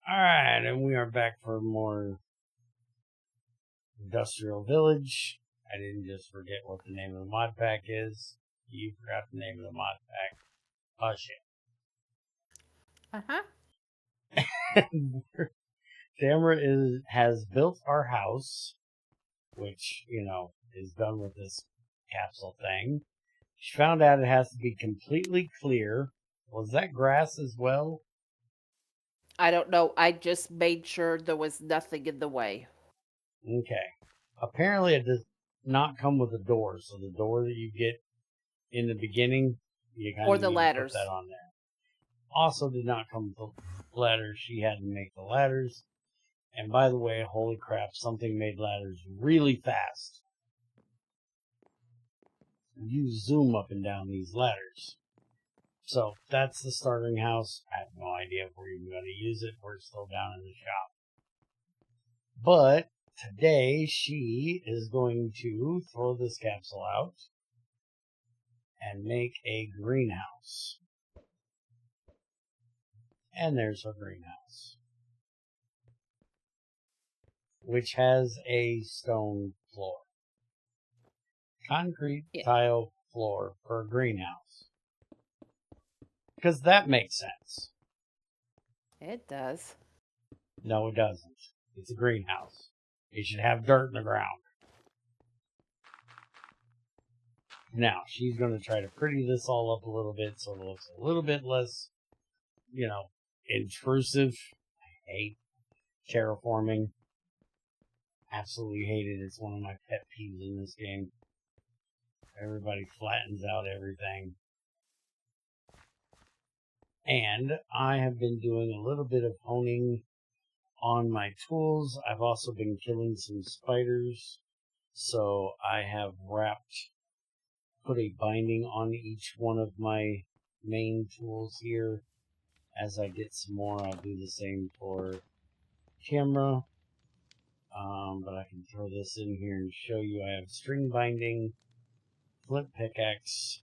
Alright, and we are back for more Industrial Village. I didn't just forget what the name of the mod pack is. You forgot the name of the mod pack. Oh shit. Tamara has built our house, which, is done with this capsule thing. She found out it has to be completely clear. Was that grass as well? I don't know. I just made sure there was nothing in the way. Okay. Apparently it does not come with a door, so the door that you get in the beginning, you kind Or of the need to put ladders. that on there. Also did not come with the ladders. She had to make the ladders. And by the way, holy crap, something made ladders really fast. You zoom up and down these ladders. So that's the starting house. I have no idea if we're even going to use it. We're still down in the shop. But today she is going to throw this capsule out and make a greenhouse. And there's her greenhouse, which has a stone floor. Concrete tile floor for a greenhouse. Because that makes sense. It does. No, it doesn't. It's a greenhouse. It should have dirt in the ground. Now, she's going to try to pretty this all up a little bit so it looks a little bit less, intrusive. I hate terraforming. Absolutely hate it. It's one of my pet peeves in this game. Everybody flattens out everything. And I have been doing a little bit of honing on my tools. I've also been killing some spiders. So I have put a binding on each one of my main tools here. As I get some more, I'll do the same for camera. But I can throw this in here and show you. I have string binding, flint pickaxe,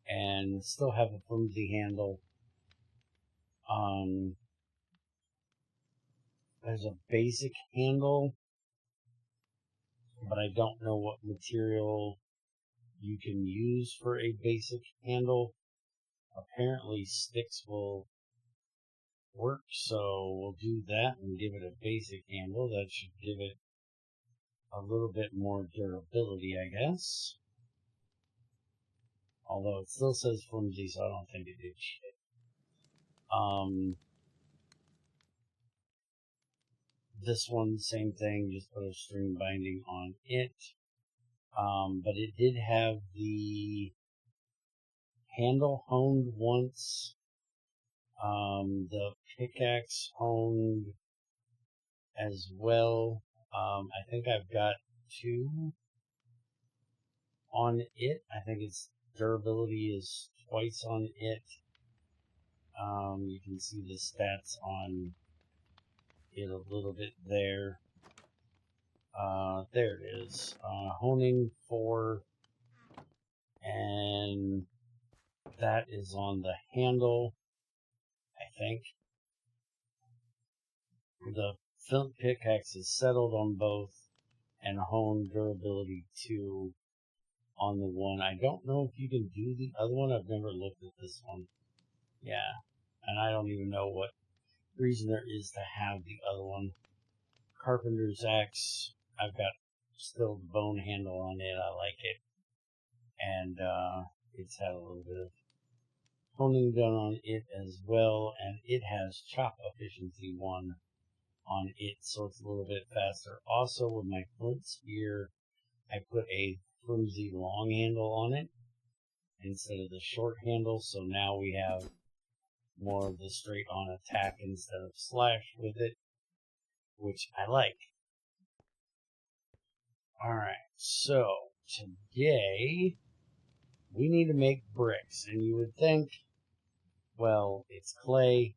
and still have a flimsy handle. There's a basic handle, but I don't know what material you can use for a basic handle. Apparently sticks will work, so we'll do that and give it a basic handle. That should give it a little bit more durability, I guess. Although it still says flimsy, so I don't think it did shit. This one, same thing, just put a string binding on it. But it did have the handle honed once. The pickaxe honed as well. I think I've got 2 on it. I think its durability is twice on it. You can see the stats on it a little bit there. There it is. Honing 4, and that is on the handle, I think. The flint pickaxe is settled on both, and honed durability 2 on the one. I don't know if you can do the other one. I've never looked at this one. Yeah, and I don't even know what reason there is to have the other one. Carpenter's axe, I've got still the bone handle on it. I like it. And it's had a little bit of honing done on it as well. And it has chop efficiency 1 on it, so it's a little bit faster. Also, with my flint spear, I put a flimsy long handle on it instead of the short handle. So now we have more of the straight on attack instead of slash with it, which I like. Alright, so today we need to make bricks, and you would think, well, it's clay,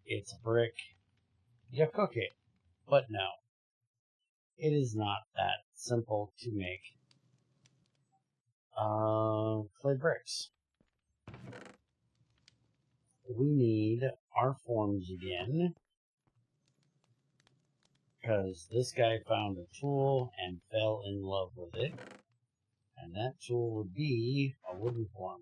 it's brick, you cook it. But no, it is not that simple to make clay bricks. We need our forms again. Because this guy found a tool and fell in love with it. And that tool would be a wooden form.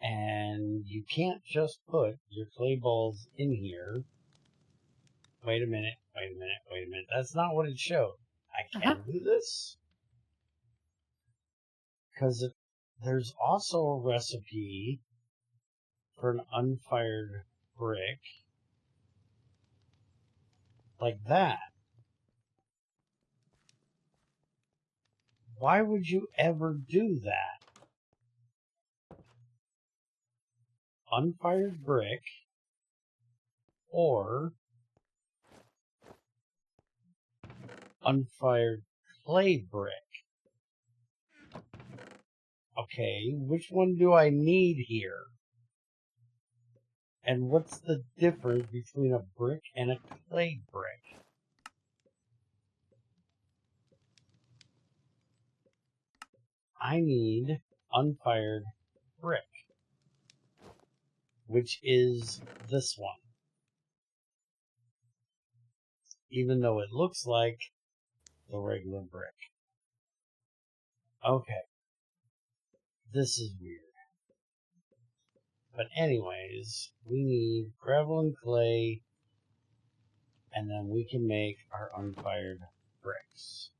And you can't just put your clay balls in here. Wait a minute. That's not what it showed. I can do this. Because there's also a recipe for an unfired brick. Like that. Why would you ever do that? Unfired brick or unfired clay brick. Okay, which one do I need here? And what's the difference between a brick and a clay brick? I need unfired brick, which is this one. Even though it looks like the regular brick. Okay. This is weird. But anyways, we need gravel and clay, and then we can make our unfired bricks.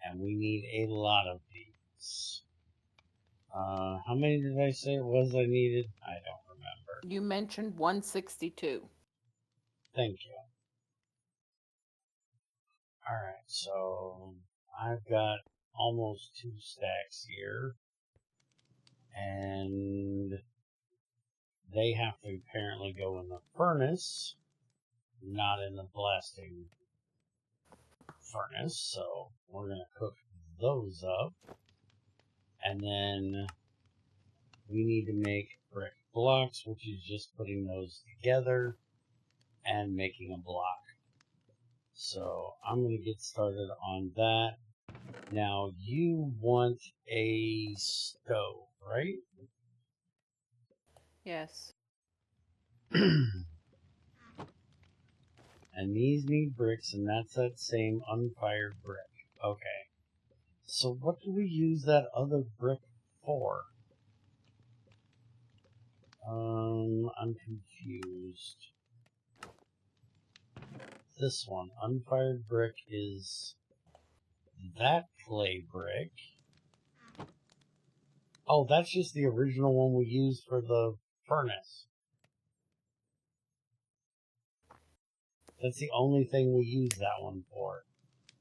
And we need a lot of these. How many did I say it was I needed? I don't remember. You mentioned 162. Thank you. Alright, so I've got almost 2 stacks here. And they have to apparently go in the furnace, not in the blasting furnace. So we're going to cook those up. And then we need to make brick blocks, which is just putting those together and making a block. So I'm going to get started on that. Now you want a stove, right? Yes. And these need bricks, and that's that same unfired brick. Okay. So what do we use that other brick for? I'm confused. This one, unfired brick, is that clay brick. Oh, that's just the original one we used for the furnace. That's the only thing we use that one for,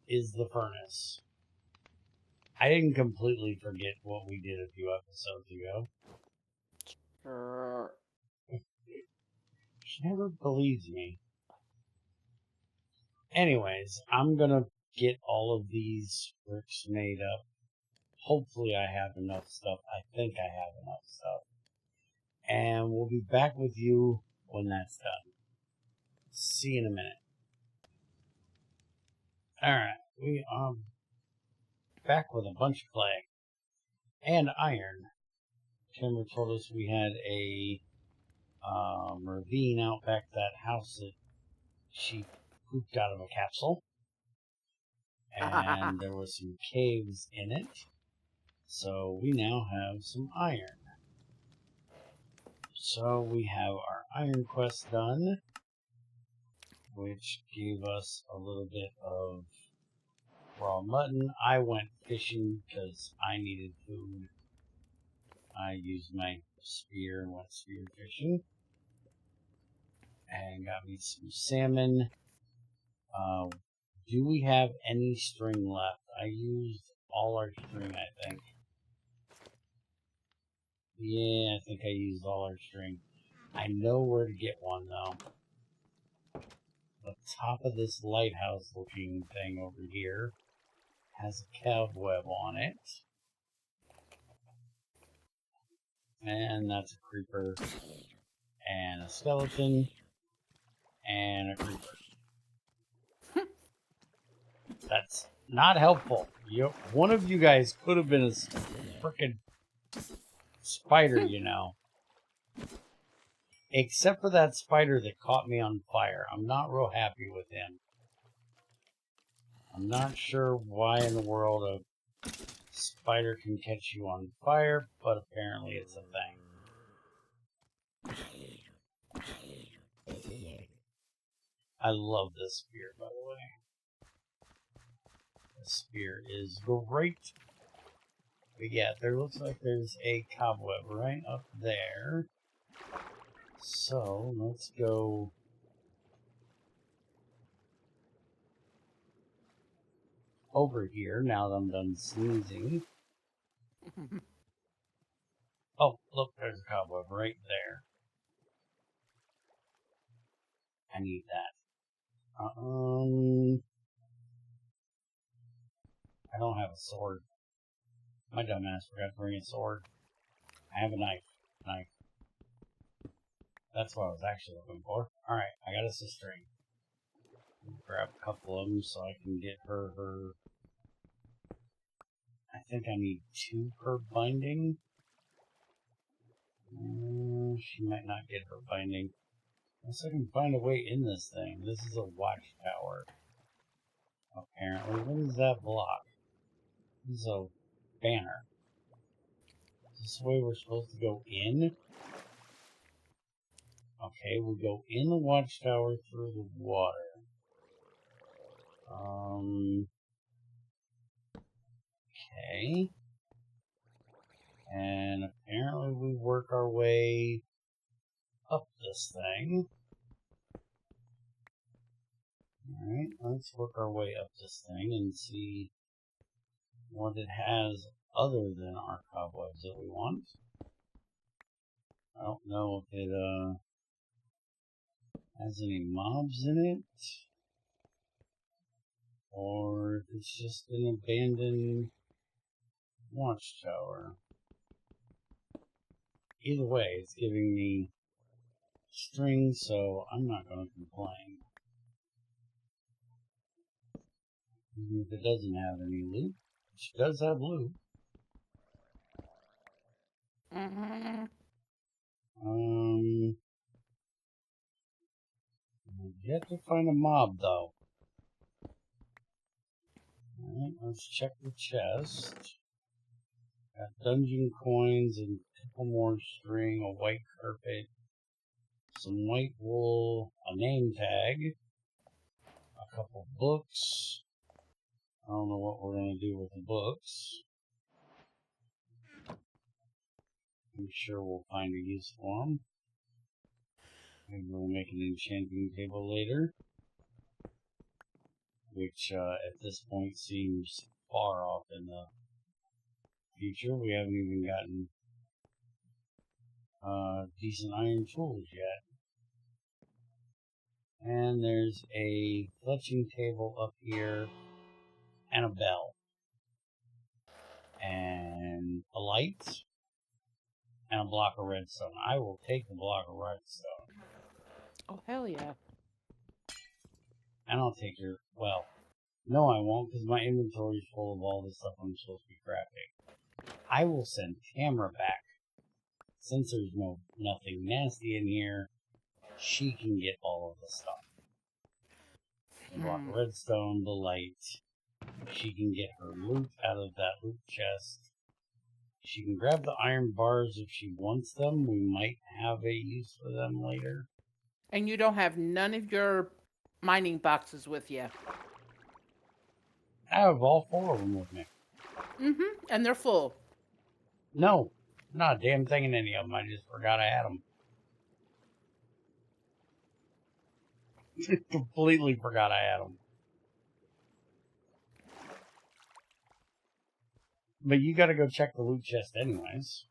is the furnace. I didn't completely forget what we did a few episodes ago. Sure. She never believes me. Anyways, I'm gonna get all of these bricks made up. Hopefully I have enough stuff. I think I have enough stuff. And we'll be back with you when that's done. See you in a minute. Alright, we are back with a bunch of clay and iron. Timber told us we had a ravine out back that house that she pooped out of a capsule. And there was some caves in it. So we now have some iron. So we have our iron quest done, which gave us a little bit of raw mutton. I went fishing because I needed food. I used my spear and went spear fishing. And got me some salmon. Do we have any string left? I used all our string, I think. Yeah, I think I used all our string. I know where to get one, though. The top of this lighthouse looking thing over here has a cobweb on it. And that's a creeper. And a skeleton. And a creeper. That's not helpful. One of you guys could have been a frickin' spider, you know. Except for that spider that caught me on fire. I'm not real happy with him. I'm not sure why in the world a spider can catch you on fire, but apparently it's a thing. I love this spear, by the way. This spear is great. But yeah, there looks like there's a cobweb right up there. So, let's go over here now that I'm done sneezing. Oh, look, there's a cobweb right there. I need that. I don't have a sword. My dumbass forgot to bring a sword. I have a knife. That's what I was actually looking for. Alright, I got us a string. Grab a couple of them so I can get her. I think I need 2 per binding. She might not get her binding. Unless I can find a way in this thing. This is a watchtower. Apparently. What is that block? This is a banner. Is this the way we're supposed to go in? Okay, we'll go in the watchtower through the water. Okay. And apparently we work our way up this thing. Alright, let's work our way up this thing and see what it has other than our cobwebs that we want. I don't know if it has any mobs in it, or if it's just an abandoned watchtower. Either way, it's giving me string, so I'm not going to complain. Even if it doesn't have any loot, which does have loot. I've yet to find a mob, though. Alright, let's check the chest. Got dungeon coins and a couple more string, a white carpet, some white wool, a name tag, a couple books. I don't know what we're going to do with the books. I'm sure we'll find a use for them. Maybe we'll make an enchanting table later, which at this point seems far off in the future. We haven't even gotten decent iron tools yet. And there's a fletching table up here, and a bell, and a light, and a block of redstone. I will take the block of redstone. Oh, hell yeah. And I'll take your, well, no I won't, because my inventory is full of all the stuff I'm supposed to be crafting. I will send Tamara back. Since there's nothing nasty in here, she can get all of the stuff. The block of redstone, the light. She can get her loot out of that loot chest. She can grab the iron bars if she wants them. We might have a use for them later. And you don't have none of your mining boxes with you. I have all 4 of them with me. And they're full. No, not a damn thing in any of them. I just forgot I had them. Completely forgot I had them. But you gotta go check the loot chest anyways.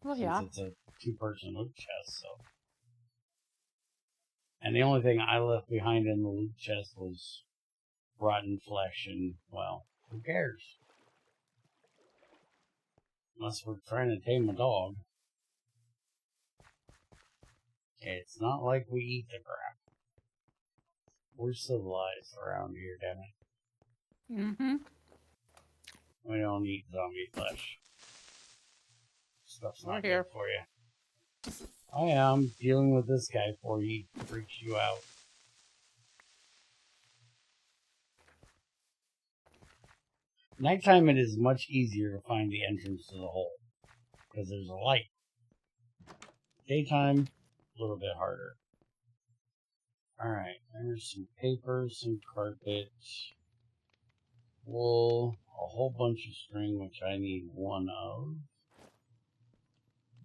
Well, yeah. Since it's a 2-person loot chest, so. And the only thing I left behind in the loot chest was rotten flesh, and, well, who cares? Unless we're trying to tame a dog. It's not like we eat the crap. We're civilized around here, damn it. We don't eat zombie flesh. Stuff's not good for you. Oh yeah, I'm dealing with this guy before he freaks you out. Nighttime, it is much easier to find the entrance to the hole because there's a light. Daytime, a little bit harder. Alright, there's some paper, some carpet, wool, a whole bunch of string, which I need one of,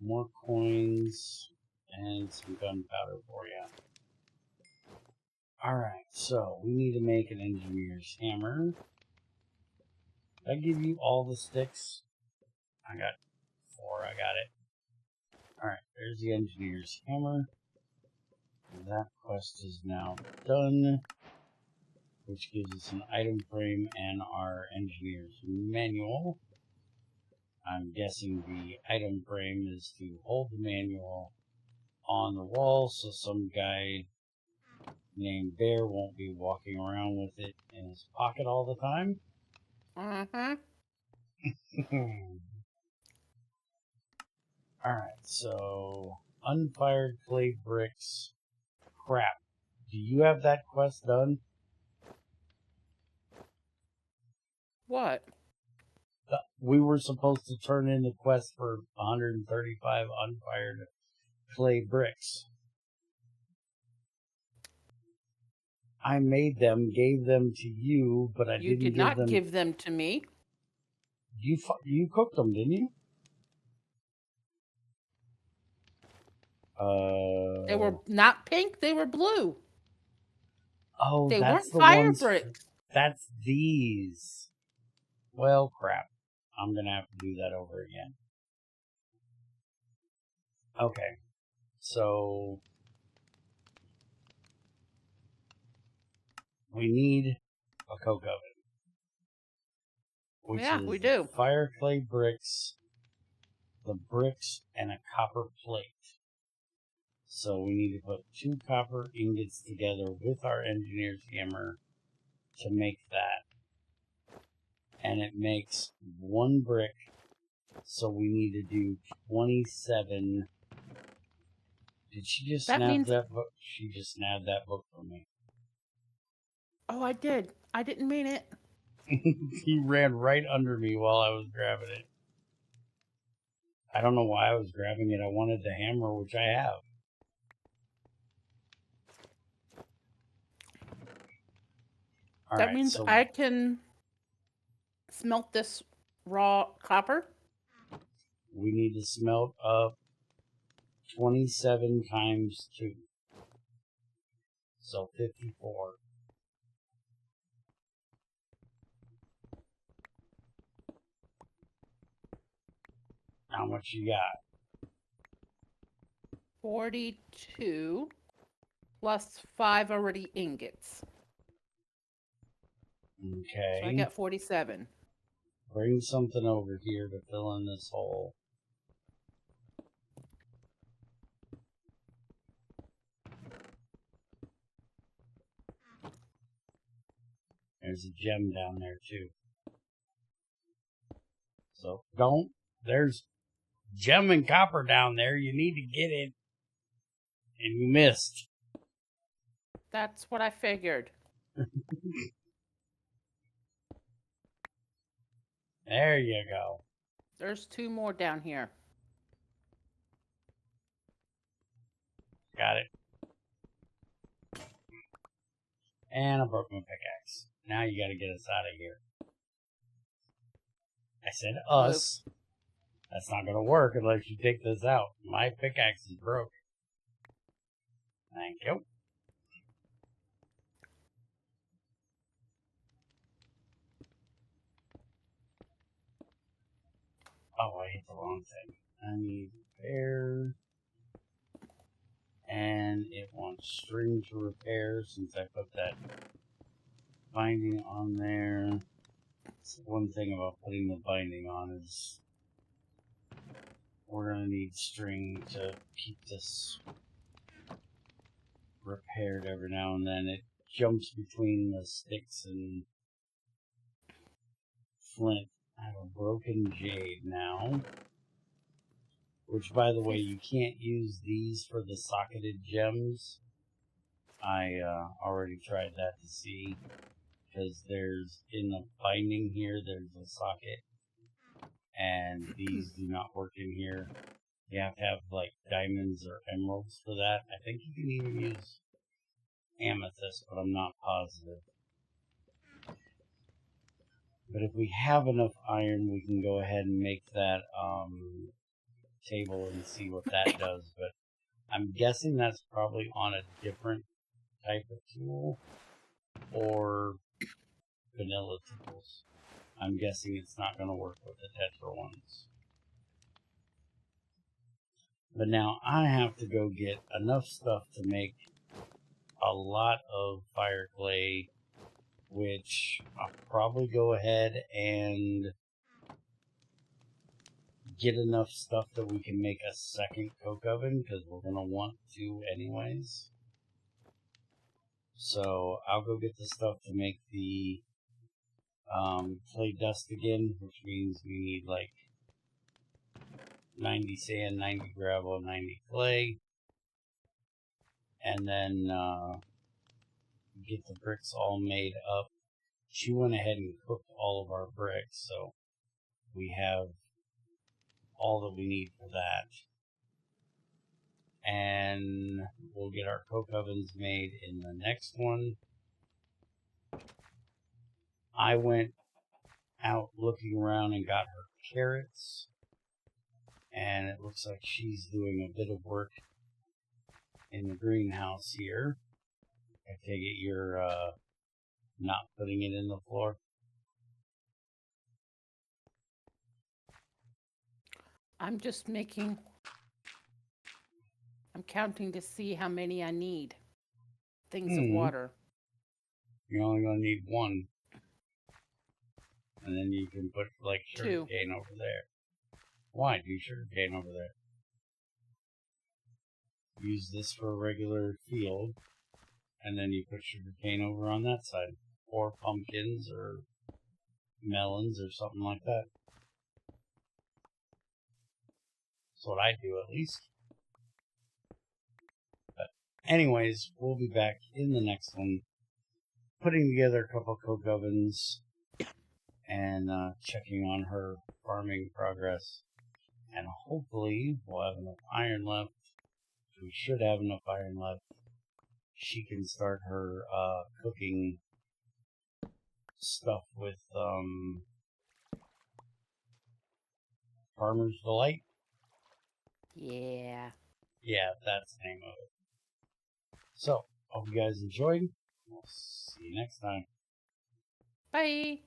more coins, and some gunpowder for you. Alright, so we need to make an engineer's hammer. Did I give you all the sticks? I got 4, I got it. Alright, there's the engineer's hammer. That quest is now done, which gives us an item frame and our engineer's manual. I'm guessing the item frame is to hold the manual on the wall so some guy named Bear won't be walking around with it in his pocket all the time. Alright, so unfired clay bricks. Crap. Do you have that quest done? What? We were supposed to turn in the quest for 135 unfired clay bricks. I made them, gave them to you, but I didn't give them... You did not give them to me. You cooked them, didn't you? They were not pink, they were blue. Oh, they that's weren't the fire ones. bricks. That's these. Well, crap. I'm going to have to do that over again. Okay. So we need a coke oven. Which is we do. Fire clay bricks, the bricks, and a copper plate. So we need to put 2 copper ingots together with our engineer's hammer to make that. And it makes 1 brick, so we need to do 27. Did she just snap that book? She just snapped that book from me. Oh, I did. I didn't mean it. He ran right under me while I was grabbing it. I don't know why I was grabbing it. I wanted the hammer, which I have. That means I can smelt this raw copper? We need to smelt up 27 times 2. So 54. How much you got? 42 plus 5 already ingots. Okay. So I got 47. Bring something over here to fill in this hole. There's a gem down there too. So there's gem and copper down there. You need to get it. And you missed. That's what I figured. There you go. There's 2 more down here. Got it. And I broke my pickaxe. Now you gotta get us out of here. I said us. That's not gonna work unless you take this out. My pickaxe is broke. Thank you. Oh, I hit the wrong thing. I need repair. And it wants string to repair since I put that binding on there. That's one thing about putting the binding on is we're going to need string to keep this repaired every now and then. It jumps between the sticks and flint. I have a broken jade now. Which, by the way, you can't use these for the socketed gems. I already tried that to see, because there's, in the binding here, there's a socket, and these do not work in here. You have to have, like, diamonds or emeralds for that. I think you can even use amethyst, but I'm not positive. But if we have enough iron, we can go ahead and make that table and see what that does. But I'm guessing that's probably on a different type of tool or vanilla tools. I'm guessing it's not going to work with the Tetra ones. But now I have to go get enough stuff to make a lot of fire clay, which I'll probably go ahead and get enough stuff that we can make a second coke oven, because we're going to want to anyways. So I'll go get the stuff to make the clay dust again, which means we need like 90 sand, 90 gravel, 90 clay. And then get the bricks all made up. She went ahead and cooked all of our bricks, so we have all that we need for that. And we'll get our coke ovens made in the next one. I went out looking around and got her carrots, and it looks like she's doing a bit of work in the greenhouse here. I take it you're not putting it in the floor? I'm just making... I'm counting to see how many I need. Things of water. You're only going to need one. And then you can put, like, sugarcane over there. Why do sugarcane over there? Use this for a regular field, and then you put sugarcane over on that side. Or pumpkins, or melons, or something like that. That's what I do, at least. But anyways, we'll be back in the next one, putting together a couple coke ovens, and checking on her farming progress. And hopefully we'll have enough iron left. We should have enough iron left. She can start her cooking stuff with Farmer's Delight. Yeah. Yeah, that's the name of it. So, hope you guys enjoyed. We'll see you next time. Bye.